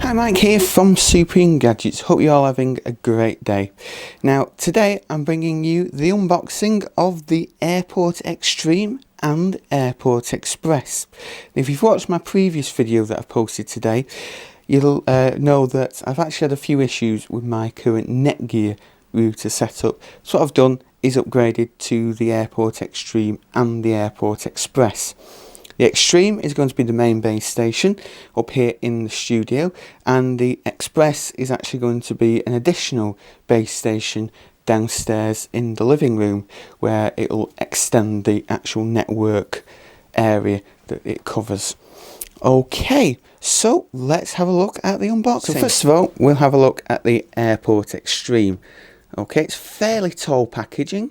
Hi, Mike here from Supreme Gadgets. Hope you're all having a great day. Now, today I'm bringing you the unboxing of the AirPort Extreme and AirPort Express. Now, if you've watched my previous video that I've posted today, you'll know that I've actually had a few issues with my current Netgear router setup. So what I've done is upgraded to the AirPort Extreme and the AirPort Express. The Extreme is going to be the main base station up here in the studio, and the Express is actually going to be an additional base station downstairs in the living room, where it will extend the actual network area that it covers. Okay, so let's have a look at the unboxing. So first of all, we'll have a look at the AirPort Extreme. Okay, it's fairly tall packaging,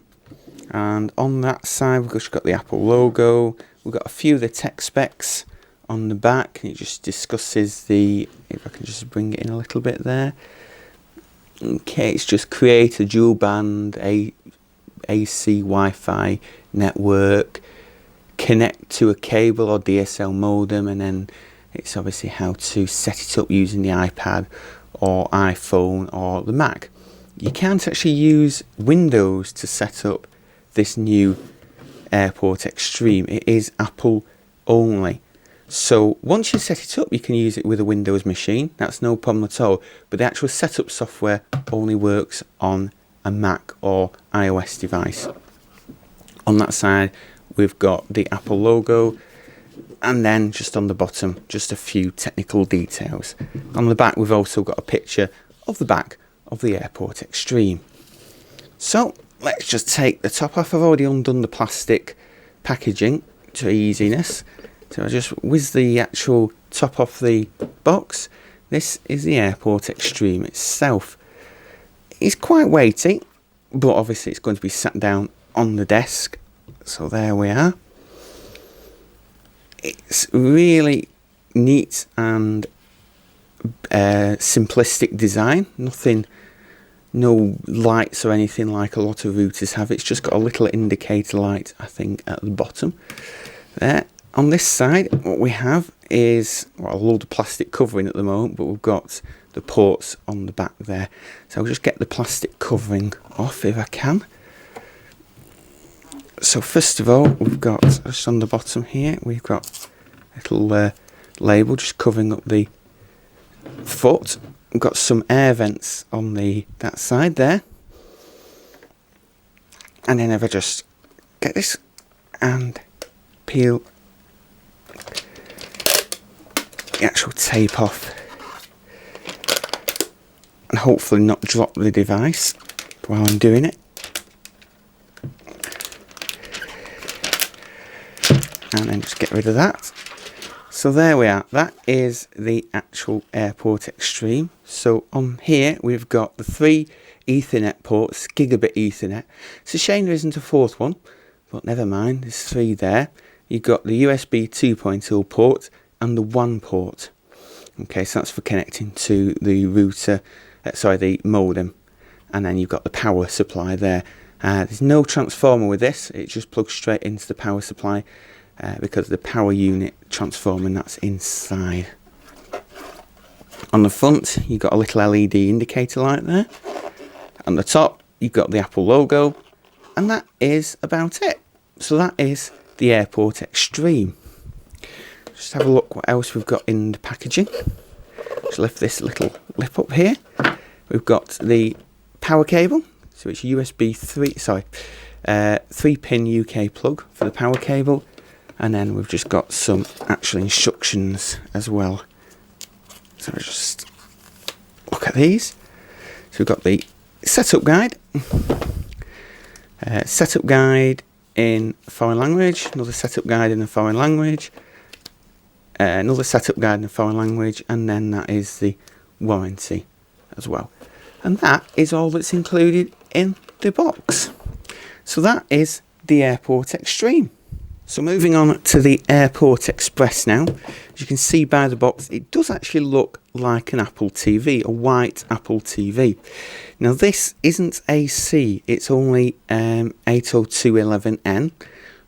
and on that side we've just got the Apple logo. We've got a few of the tech specs on the back, and it just discusses the, if I can just bring it in a little bit there. Okay, it's just create a dual band AC Wi-Fi network, connect to a cable or DSL modem, and then it's obviously how to set it up using the iPad or iPhone or the Mac. You can't actually use Windows to set up this new AirPort Extreme. It is Apple only. So once you set it up, you can use it with a Windows machine. That's no problem at all. But the actual setup software only works on a Mac or iOS device. On that side, we've got the Apple logo, and then just on the bottom, just a few technical details. On the back, we've also got a picture of the back of the AirPort Extreme. So let's just take the top off. I've already undone the plastic packaging to easiness. So I just whiz the actual top off the box. This is the AirPort Extreme itself. It's quite weighty, but obviously it's going to be sat down on the desk. So there we are. It's really neat and simplistic design. No lights or anything like a lot of routers have. It's just got a little indicator light, I think, at the bottom there. On this side, what we have is, well, a load of plastic covering at the moment, but we've got the ports on the back there. So I'll just get the plastic covering off if I can. So first of all, we've got, just on the bottom here, we've got a little label just covering up the foot. We've got some air vents on that side there. And then if I just get this and peel the actual tape off, and hopefully not drop the device while I'm doing it. And then just get rid of that. So there we are. That is the actual AirPort Extreme. So on here we've got the 3 Ethernet ports, gigabit Ethernet. It's a shame there isn't a 4th one, but never mind, there's 3 there. You've got the USB 2.0 port and the 1 port. Okay, so that's for connecting to the router, the modem. And then you've got the power supply there. There's no transformer with this, it just plugs straight into the power supply. Because the power unit transformer, and that's inside. On the front, you've got a little LED indicator light there. On the top, you've got the Apple logo, and that is about it. So that is the AirPort Extreme. Just have a look what else we've got in the packaging. Just lift this little lip up here. We've got the power cable, so it's USB 3-pin UK plug for the power cable. And then we've just got some actual instructions as well. So just look at these. So we've got the setup guide. Setup guide in foreign language. Another setup guide in a foreign language. Another setup guide in a foreign language. And then that is the warranty as well. And that is all that's included in the box. So that is the AirPort Extreme. So moving on to the AirPort Express now. As you can see by the box, it does actually look like an Apple TV, a white Apple TV. Now this isn't AC, it's only 802.11n,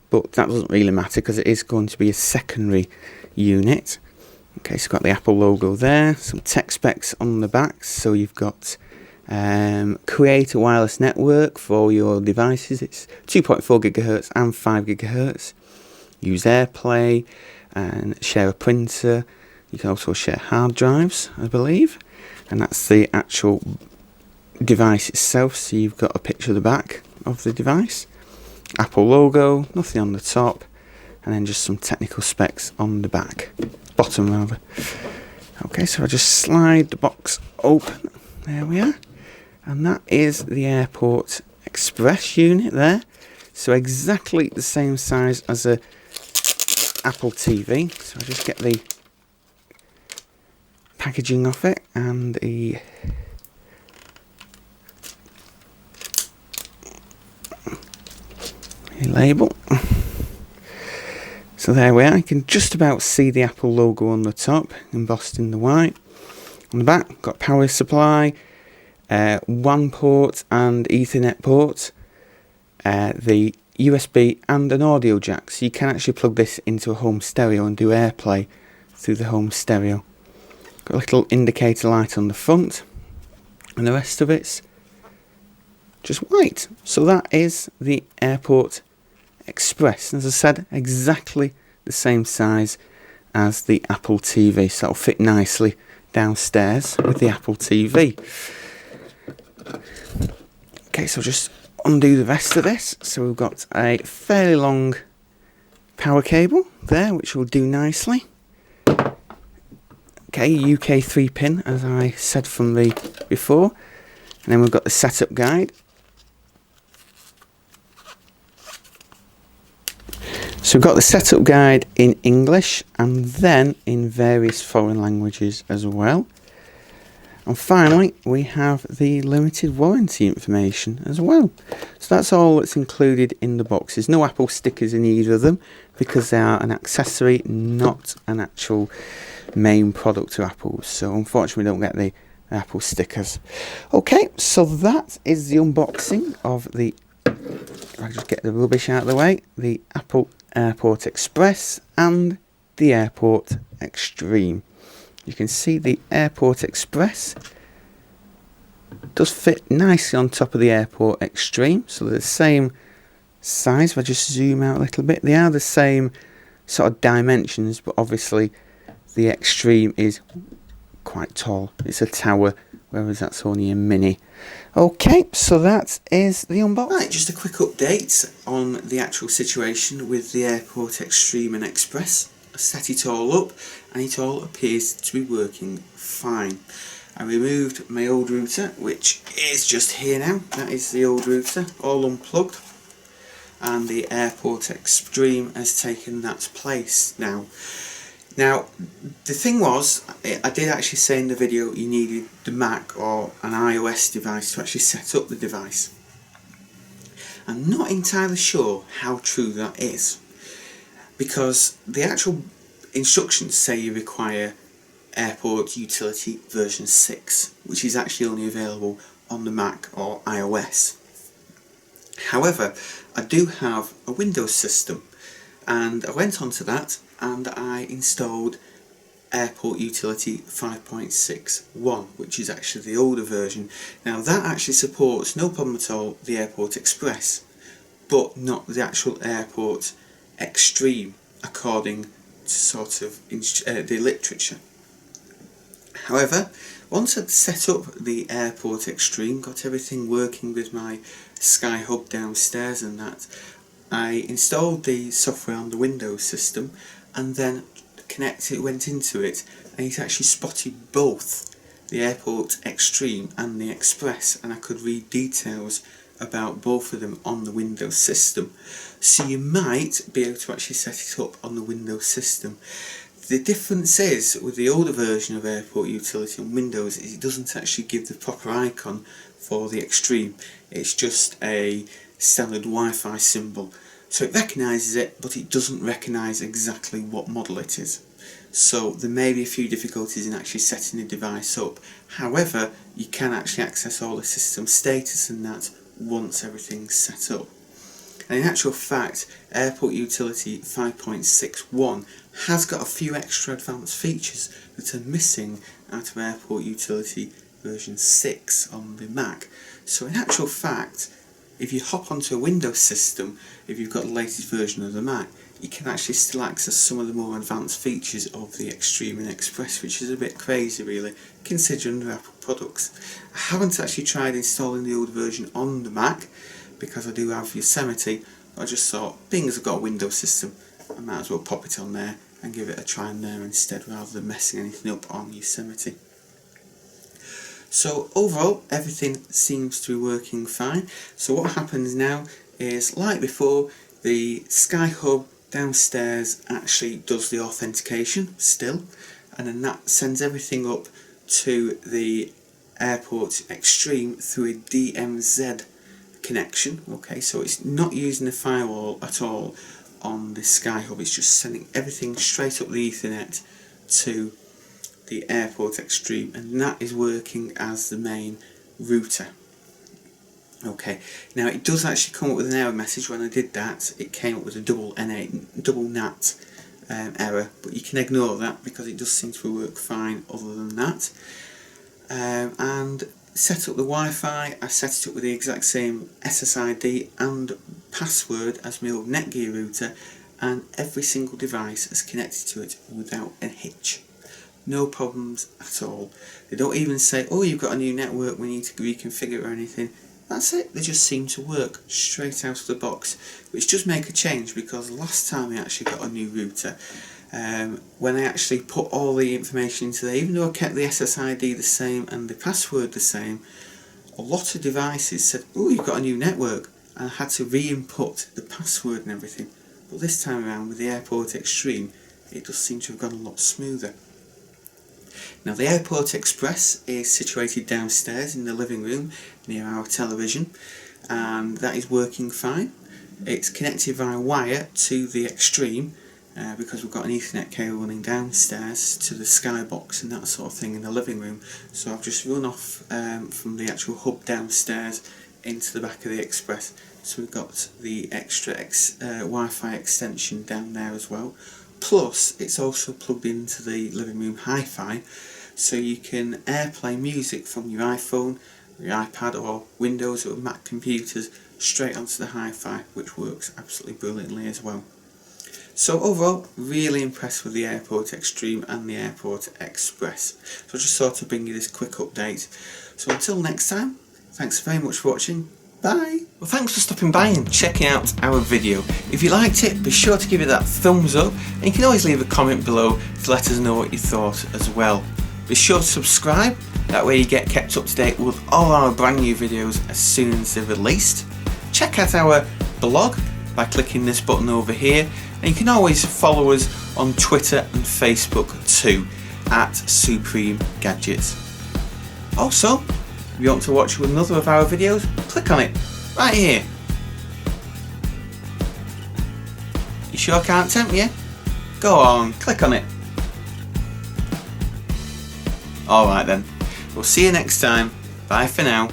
but that doesn't really matter because it is going to be a secondary unit. Okay, so you've got the Apple logo there, some tech specs on the back. So you've got create a wireless network for all your devices. It's 2.4 gigahertz and 5 gigahertz. Use AirPlay and share a printer. You can also share hard drives, I believe, and that's the actual device itself. So you've got a picture of the back of the device, Apple logo, nothing on the top, and then just some technical specs on the back, bottom rather. Okay, so I just slide the box open. There we are, and that is the AirPort Express unit there. So exactly the same size as a Apple TV. So I just get the packaging off it and the label. So there we are. You can just about see the Apple logo on the top, embossed in the white. On the back, got power supply, WAN port and Ethernet port, the USB and an audio jack. So you can actually plug this into a home stereo and do AirPlay through the home stereo. Got a little indicator light on the front, and the rest of it's just white. So that is the AirPort Express. As I said, exactly the same size as the Apple TV, so it'll fit nicely downstairs with the Apple TV. Okay, so just undo the rest of this. So we've got a fairly long power cable there, which will do nicely. Okay, UK 3-pin, as I said from the before. And then we've got the setup guide. So we've got the setup guide in English and then in various foreign languages as well. And finally, we have the limited warranty information as well. So that's all that's included in the box. There's no Apple stickers in either of them because they are an accessory, not an actual main product of Apple. So unfortunately, we don't get the Apple stickers. Okay, so that is the unboxing of the, if I just get the rubbish out of the way, the Apple AirPort Express and the AirPort Extreme. You can see the AirPort Express does fit nicely on top of the AirPort Extreme, so they're the same size. If I just zoom out a little bit, they are the same sort of dimensions, but obviously the Extreme is quite tall. It's a tower, whereas that's only a mini. Okay, so that is the unboxing. Right, just a quick update on the actual situation with the AirPort Extreme and Express. I set it all up and it all appears to be working fine. I removed my old router, which is just here now. That is the old router, all unplugged, and the AirPort Extreme has taken that place now. Now, the thing was, I did actually say in the video you needed the Mac or an iOS device to actually set up the device. I'm not entirely sure how true that is, because the actual instructions say you require AirPort Utility version 6, which is actually only available on the Mac or iOS. However, I do have a Windows system, and I went onto that and I installed AirPort Utility 5.61, which is actually the older version. Now that actually supports, no problem at all, the AirPort Express, but not the actual AirPort Extreme, according to sort of the literature. However, once I'd set up the AirPort Extreme, got everything working with my Sky Hub downstairs and that, I installed the software on the Windows system and then went into it, and it actually spotted both the AirPort Extreme and the Express, and I could read details about both of them on the Windows system. So you might be able to actually set it up on the Windows system. The difference is, with the older version of AirPort Utility on Windows, is it doesn't actually give the proper icon for the Extreme. It's just a standard Wi-Fi symbol. So it recognises it, but it doesn't recognise exactly what model it is. So there may be a few difficulties in actually setting the device up. However, you can actually access all the system status and that once everything's set up. And in actual fact, AirPort Utility 5.61 has got a few extra advanced features that are missing out of AirPort Utility version 6 on the Mac. So in actual fact, if you hop onto a Windows system, if you've got the latest version of the Mac, you can actually still access some of the more advanced features of the Extreme and Express, which is a bit crazy really, considering they're Apple products. I haven't actually tried installing the old version on the Mac, because I do have Yosemite. I just thought, being as I've got a Windows system, I might as well pop it on there and give it a try on there instead, rather than messing anything up on Yosemite. So overall, everything seems to be working fine. So what happens now is, like before, the Sky Hub downstairs actually does the authentication still, and then that sends everything up to the AirPort Extreme through a DMZ connection. Okay, so it's not using the firewall at all on the Sky Hub, it's just sending everything straight up the Ethernet to the AirPort Extreme, and that is working as the main router. Okay, now it does actually come up with an error message. When I did that, it came up with a double NAT error, but you can ignore that because it does seem to work fine other than that. And set up the Wi-Fi. I set it up with the exact same SSID and password as my old Netgear router, and every single device is connected to it without a hitch. No problems at all. They don't even say, oh, you've got a new network, we need to reconfigure or anything. That's it, they just seem to work straight out of the box, which does make a change, because last time I actually got a new router, when I actually put all the information into there, even though I kept the SSID the same and the password the same, a lot of devices said, oh, you've got a new network, and I had to re-input the password and everything. But this time around with the AirPort Extreme, it does seem to have gone a lot smoother. Now the AirPort Express is situated downstairs in the living room near our television, and that is working fine. It's connected via wire to the Extreme, because we've got an Ethernet cable running downstairs to the Skybox and that sort of thing in the living room. So I've just run off from the actual hub downstairs into the back of the Express. So we've got the extra Wi-Fi extension down there as well. Plus it's also plugged into the living room hi-fi, so you can AirPlay music from your iPhone, your iPad or Windows or Mac computers straight onto the hi-fi, which works absolutely brilliantly as well. So overall, really impressed with the AirPort Extreme and the AirPort Express. So I just thought to bring you this quick update. So until next time, thanks very much for watching. Bye! Well, thanks for stopping by and checking out our video. If you liked it, be sure to give it that thumbs up, and you can always leave a comment below to let us know what you thought as well. Be sure to subscribe, that way you get kept up to date with all our brand new videos as soon as they're released. Check out our blog by clicking this button over here, and you can always follow us on Twitter and Facebook too, at Supreme Gadgets. Also, if you want to watch another of our videos, click on it, right here. You sure can't tempt you? Go on, click on it. Alright then, we'll see you next time. Bye for now.